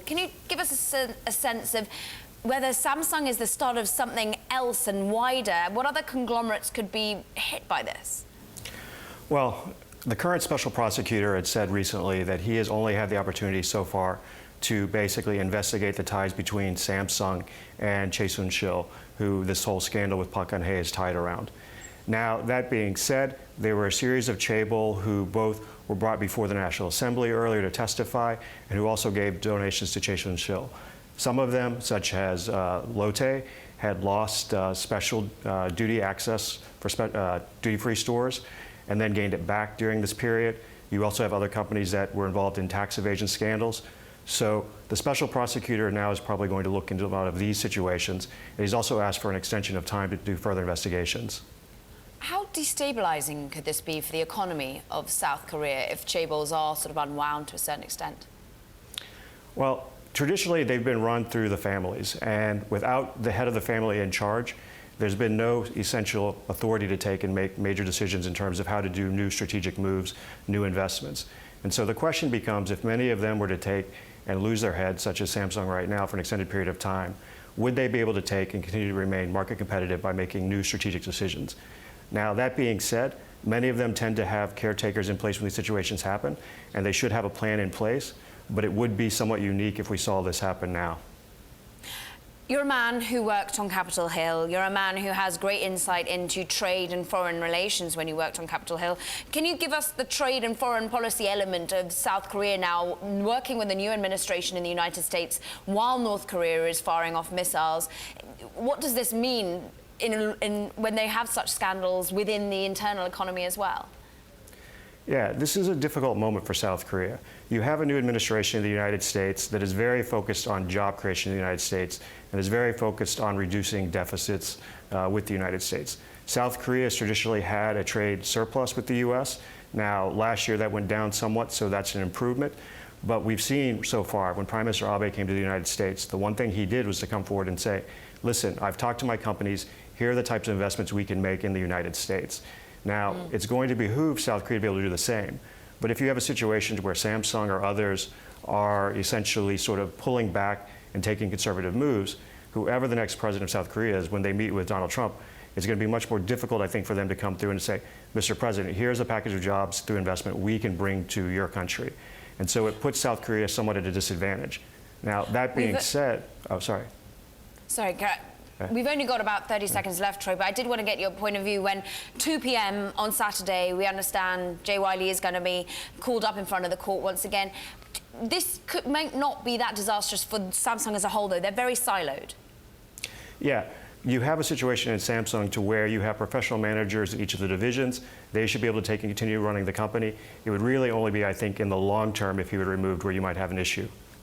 Can you give us a sense of whether Samsung is the start of something else and wider? What other conglomerates could be hit by this? Well, the current special prosecutor had said recently that he has only had the opportunity so far to basically investigate the ties between Samsung and Chae-Soon-sil, who this whole scandal with Park Geun-hye is tied around. Now, that being said, there were a series of chaebol who both were brought before the National Assembly earlier to testify and who also gave donations to Chae-Soon-sil. Some of them, such as Lotte, had lost special duty access for duty-free stores and then gained it back during this period. You also have other companies that were involved in tax evasion scandals. So the special prosecutor now is probably going to look into a lot of these situations. And he's also asked for an extension of time to do further investigations. How destabilizing could this be for the economy of South Korea if chaebols are sort of unwound to a certain extent? Well, traditionally they've been run through the families, and without the head of the family in charge, there's been no essential authority to take and make major decisions in terms of how to do new strategic moves, new investments. And so the question becomes, if many of them were to take and lose their heads, such as Samsung right now, for an extended period of time, would they be able to take and continue to remain market competitive by making new strategic decisions? Now, that being said, many of them tend to have caretakers in place when these situations happen, and they should have a plan in place, but it would be somewhat unique if we saw this happen now. You're a man who worked on Capitol Hill. You're a man who has great insight into trade and foreign relations when you worked on Capitol Hill. Can you give us the trade and foreign policy element of South Korea now, working with the new administration in the United States while North Korea is firing off missiles? What does this mean when they have such scandals within the internal economy as well? Yeah, this is a difficult moment for South Korea. You have a new administration in the United States that is very focused on job creation in the United States and is very focused on reducing deficits with the United States. South Korea has traditionally had a trade surplus with the U.S. Now, last year that went down somewhat, so that's an improvement. But we've seen so far, when Prime Minister Abe came to the United States, the one thing he did was to come forward and say, listen, I've talked to my companies, here are the types of investments we can make in the United States. Now, it's going to behoove South Korea to be able to do the same. But if you have a situation where Samsung or others are essentially sort of pulling back and taking conservative moves, whoever the next president of South Korea is, when they meet with Donald Trump, it's going to be much more difficult, I think, for them to come through and say, Mr. President, here's a package of jobs through investment we can bring to your country. And so it puts South Korea somewhat at a disadvantage. Now, that being said, oh, sorry. Sorry, we've only got about 30 seconds left, Troy, but I did want to get your point of view. When 2 p.m. on Saturday, we understand Jay Wiley is going to be called up in front of the court once again. This might not be that disastrous for Samsung as a whole, though. They're very siloed. Yeah. You have a situation in Samsung to where you have professional managers in each of the divisions. They should be able to take and continue running the company. It would really only be, I think, in the long term if he were removed where you might have an issue.